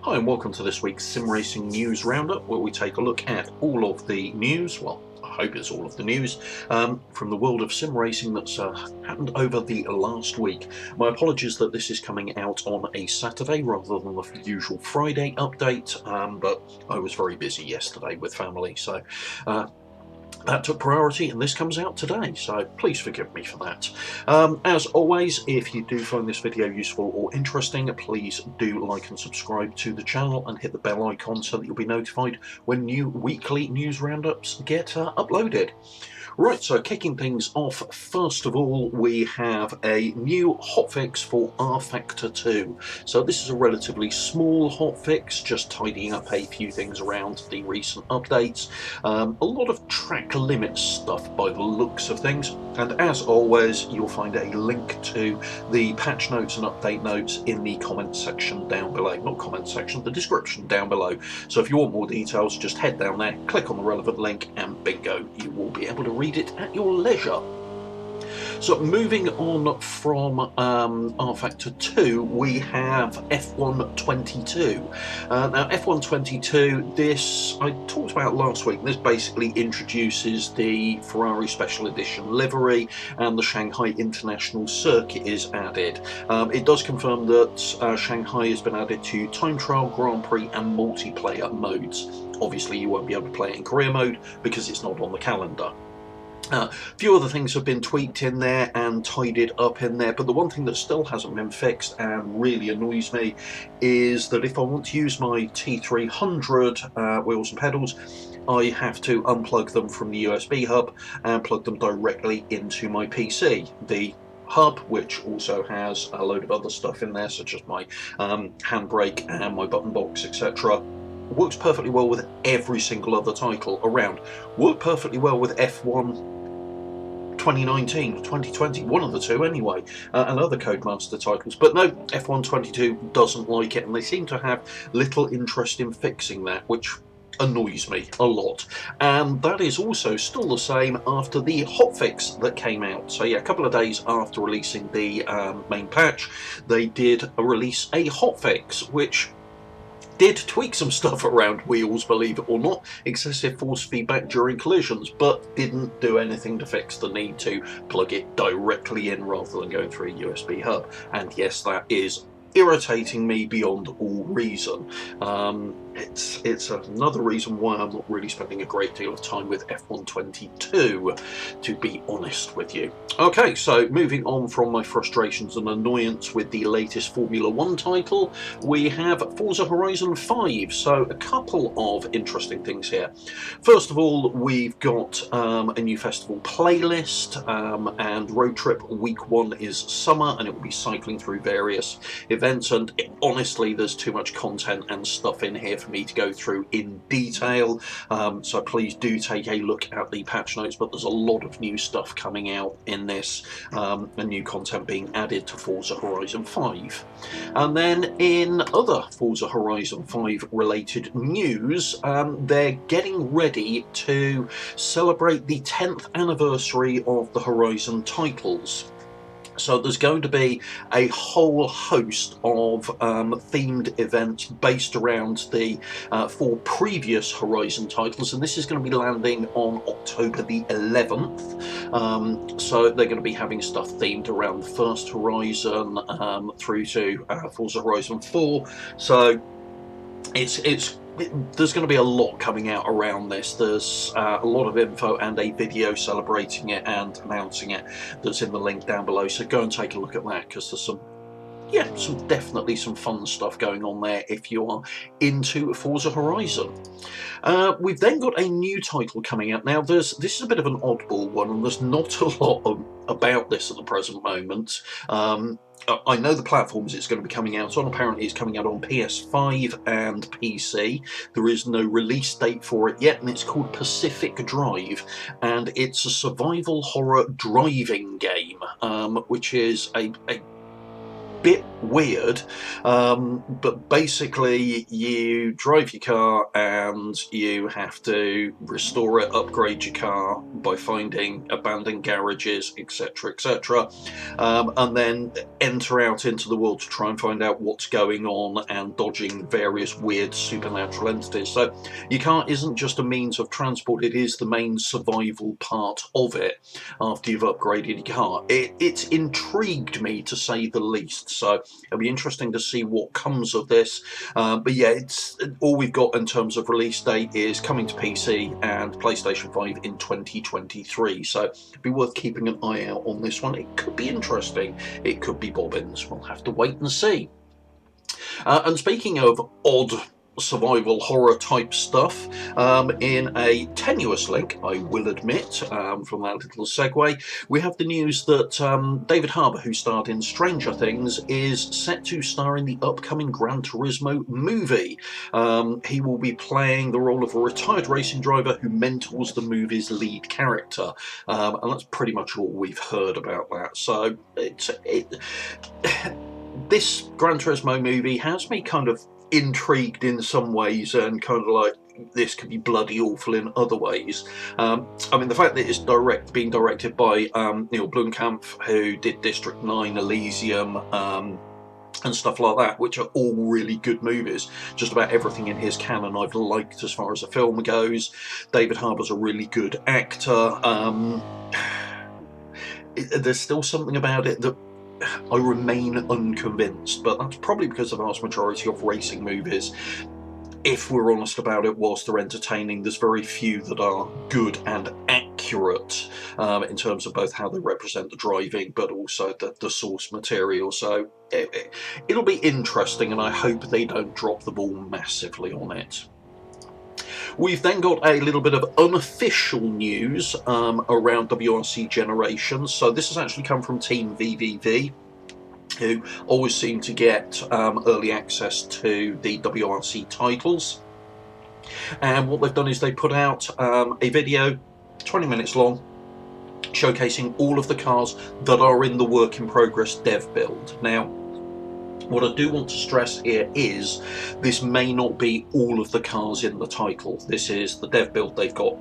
Hi and welcome to this week's Sim Racing News Roundup, where we take a look at all of the news, well, I hope it's all of the news, from the world of sim racing that's happened over the last week. My apologies that this is coming out on a Saturday rather than the usual Friday update, but I was very busy yesterday with family, so that took priority, and this comes out today, so please forgive me for that. As always, if you do find this video useful or interesting, please do like and subscribe to the channel and hit the bell icon so that you'll be notified when new weekly news roundups get uploaded. Right, so kicking things off, first of all, we have a new hotfix for RFactor 2. So this is a relatively small hotfix, just tidying up a few things around the recent updates. A lot of track limit stuff by the looks of things, and as always, you'll find a link to the patch notes and update notes in the comment section down below. Not comment section, the description down below. So if you want more details, just head down there, click on the relevant link, and bingo, you will be able to read it at your leisure. So moving on from RFactor 2, we have F122. Now F122, this I talked about last week. This basically introduces the Ferrari Special Edition livery, and the Shanghai International Circuit is added. It does confirm that Shanghai has been added to Time Trial, Grand Prix and multiplayer modes. Obviously you won't be able to play it in career mode because it's not on the calendar. A few other things have been tweaked in there and tidied up in there, but the one thing that still hasn't been fixed and really annoys me is that if I want to use my T300 wheels and pedals, I have to unplug them from the USB hub and plug them directly into my PC. The hub, which also has a load of other stuff in there, such as my handbrake and my button box, etc., works perfectly well with every single other title around. Worked perfectly well with F1 2019, 2020, one of the two anyway, and other Codemaster titles, but no, F122 doesn't like it, and they seem to have little interest in fixing that, which annoys me a lot. And that is also still the same after the hotfix that came out. So yeah, a couple of days after releasing the main patch, they did release a hotfix, which did tweak some stuff around wheels, believe it or not, excessive force feedback during collisions, but didn't do anything to fix the need to plug it directly in rather than going through a USB hub. And yes, that is irritating me beyond all reason. It's another reason why I'm not really spending a great deal of time with F122, to be honest with you. Okay, so moving on from my frustrations and annoyance with the latest Formula 1 title, we have Forza Horizon 5. So a couple of interesting things here. First of all, we've got a new festival playlist, and Road Trip Week 1 is summer, and it will be cycling through various events, and honestly there's too much content and stuff in here for me to go through in detail, so please do take a look at the patch notes, but there's a lot of new stuff coming out in this, and new content being added to Forza Horizon 5. And then in other Forza Horizon 5 related news, they're getting ready to celebrate the 10th anniversary of the Horizon titles. So there's going to be a whole host of themed events based around the 4 previous Horizon titles, and this is going to be landing on October the 11th. So they're going to be having stuff themed around the first Horizon through to Forza Horizon 4. So there's going to be a lot coming out around this. There's a lot of info and a video celebrating it and announcing it that's in the link down below, so go and take a look at that, because there's definitely some fun stuff going on there if you are into Forza Horizon. We've then got a new title coming out. Now this is a bit of an oddball one, and there's not a lot about this at the present moment. I know the platforms it's going to be coming out on. Apparently it's coming out on PS5 and PC. There is no release date for it yet, and it's called Pacific Drive, and it's a survival horror driving game, which is a bit weird, but basically you drive your car and you have to restore it, upgrade your car by finding abandoned garages, etc, etc, and then enter out into the world to try and find out what's going on and dodging various weird supernatural entities. So your car isn't just a means of transport, it is the main survival part of it after you've upgraded your car. It's intrigued me, to say the least, so it'll be interesting to see what comes of this. But yeah, it's all we've got in terms of release date is coming to PC and PlayStation 5 in 2023, so it'd be worth keeping an eye out on this one. It could be interesting, it could be bobbins, we'll have to wait and see. And speaking of odd survival horror type stuff, in a tenuous link, I will admit, from that little segue, we have the news that David Harbour, who starred in Stranger Things, is set to star in the upcoming Gran Turismo movie. He will be playing the role of a retired racing driver who mentors the movie's lead character, and that's pretty much all we've heard about that. So this Gran Turismo movie has me kind of intrigued in some ways and kind of like, this could be bloody awful in other ways. I mean, the fact that it's being directed by Neil Blomkamp, who did District 9, Elysium, and stuff like that, which are all really good movies. Just about everything in his canon I've liked as far as a film goes. David Harbour's a really good actor. There's still something about it that I remain unconvinced, but that's probably because the vast majority of racing movies, if we're honest about it, whilst they're entertaining, there's very few that are good and accurate in terms of both how they represent the driving, but also the source material. So it'll be interesting, and I hope they don't drop the ball massively on it. We've then got a little bit of unofficial news around WRC Generations. So this has actually come from Team VVV, who always seem to get early access to the WRC titles. And what they've done is they put out a video, 20 minutes long, showcasing all of the cars that are in the work in progress dev build. Now, what I do want to stress here is this may not be all of the cars in the title. This is the dev build they've got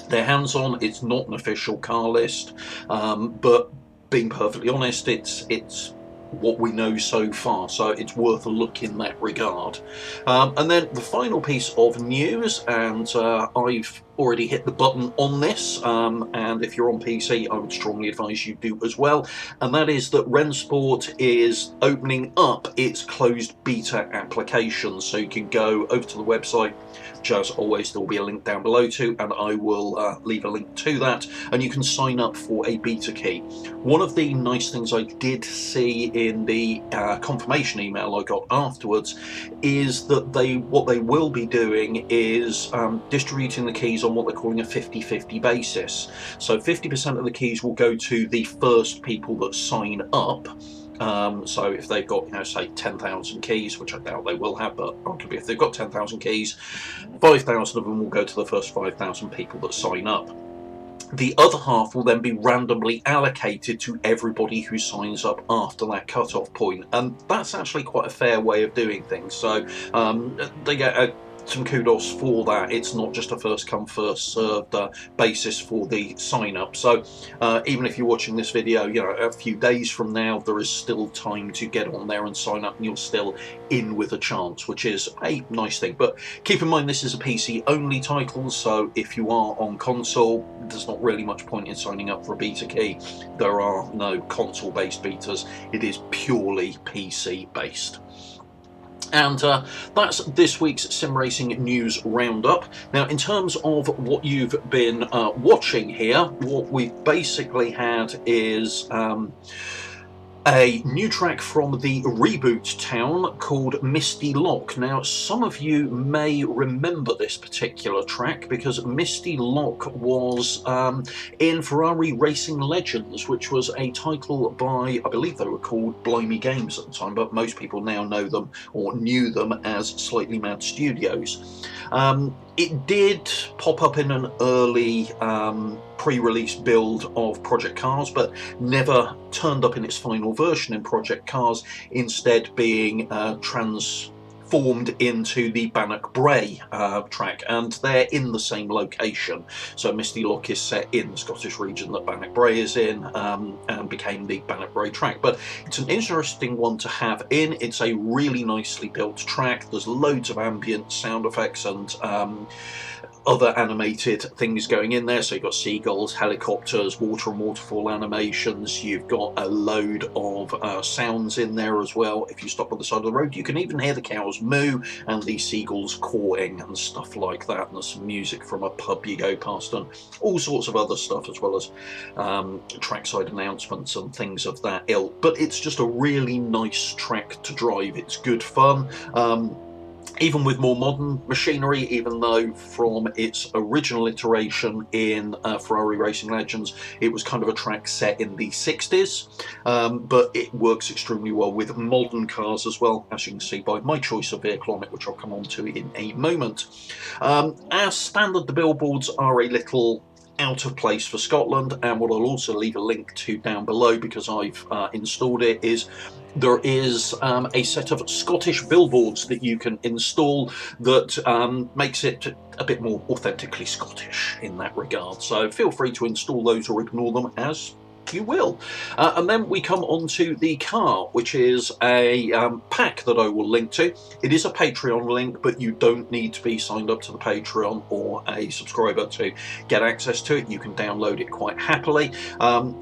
their hands on. It's not an official car list, but being perfectly honest, it's what we know so far, so it's worth a look in that regard. And then the final piece of news, and I've already hit the button on this, and if you're on PC I would strongly advise you do as well, and that is that Rennsport is opening up its closed beta application, so you can go over to the website, which as always there will be a link down below to, and I will leave a link to that, and you can sign up for a beta key. One of the nice things I did see in the confirmation email I got afterwards is that what they will be doing is distributing the keys on what they're calling a 50-50 basis. So 50% of the keys will go to the first people that sign up. So if they've got, say 10,000 keys, which I doubt they will have, but arguably if they've got 10,000 keys, 5,000 of them will go to the first 5,000 people that sign up. The other half will then be randomly allocated to everybody who signs up after that cut-off point, and that's actually quite a fair way of doing things. So they get some kudos for that. It's not just a first come first served basis for the sign up. So even if you're watching this video, a few days from now, there is still time to get on there and sign up, and you're still in with a chance, which is a nice thing. But keep in mind, this is a PC only title, so if you are on console, there's not really much point in signing up for a beta key. There are no console based betas, it is purely PC based. And that's this week's Sim Racing News Roundup. Now, in terms of what you've been watching here, what we've basically had is a new track from the reboot town called Misty Lock. Now, some of you may remember this particular track because Misty Lock was in Ferrari Racing Legends, which was a title by, I believe they were called Blimey Games at the time, but most people now know them or knew them as Slightly Mad Studios. It did pop up in an early pre-release build of Project Cars, but never turned up in its final version in Project Cars, instead being transformed into the Bannock Bray track, and they're in the same location. So Misty Lock is set in the Scottish region that Bannock Bray is in, and became the Bannock Bray track. But it's an interesting one to have in. It's a really nicely built track. There's loads of ambient sound effects and other animated things going in there. So you've got seagulls, helicopters, water and waterfall animations. You've got a load of sounds in there as well. If you stop on the side of the road, you can even hear the cows moo and the seagulls cawing and stuff like that. And there's some music from a pub you go past and all sorts of other stuff, as well as trackside announcements and things of that ilk. But it's just a really nice track to drive. It's good fun. Even with more modern machinery, even though from its original iteration in Ferrari Racing Legends, it was kind of a track set in the 60s, but it works extremely well with modern cars as well, as you can see by my choice of vehicle on it, which I'll come on to in a moment. As standard, the billboards are a little out of place for Scotland, and what I'll also leave a link to down below, because I've installed it, is there is a set of Scottish billboards that you can install that makes it a bit more authentically Scottish in that regard. So feel free to install those or ignore them as you will. And then we come on to the car, which is a pack that I will link to. It is a Patreon link, but you don't need to be signed up to the Patreon or a subscriber to get access to it. You can download it quite happily.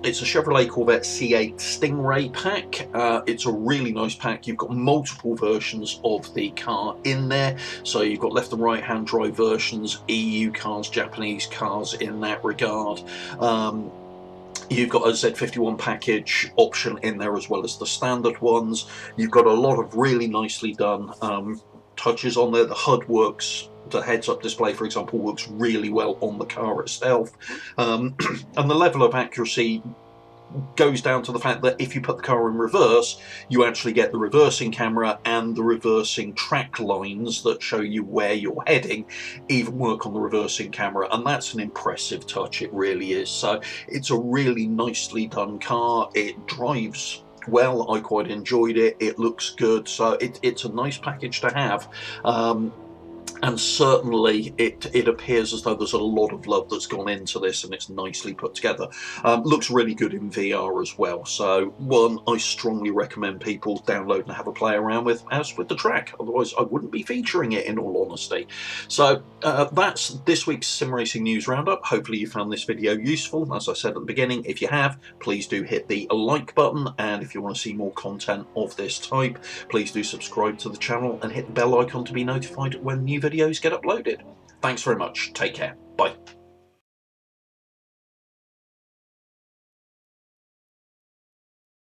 It's a Chevrolet Corvette C8 Stingray pack. It's a really nice pack. You've got multiple versions of the car in there. So you've got left and right hand drive versions, EU cars, Japanese cars in that regard. You've got a Z51 package option in there, as well as the standard ones. You've got a lot of really nicely done touches on there. The HUD works. The heads-up display, for example, works really well on the car itself. And the level of accuracy goes down to the fact that if you put the car in reverse, you actually get the reversing camera and the reversing track lines that show you where you're heading even work on the reversing camera, and that's an impressive touch. It really is. So it's a really nicely done car. It drives well. I quite enjoyed it. It looks good. So it's a nice package to have. And certainly it appears as though there's a lot of love that's gone into this, and it's nicely put together. Looks really good in VR as well. So one I strongly recommend people download and have a play around with, as with the track. Otherwise I wouldn't be featuring it, in all honesty. So that's this week's Sim Racing News Roundup. Hopefully you found this video useful. As I said at the beginning, if you have, please do hit the like button, and if you want to see more content of this type, please do subscribe to the channel and hit the bell icon to be notified when new videos get uploaded. Thanks very much. Take care. Bye.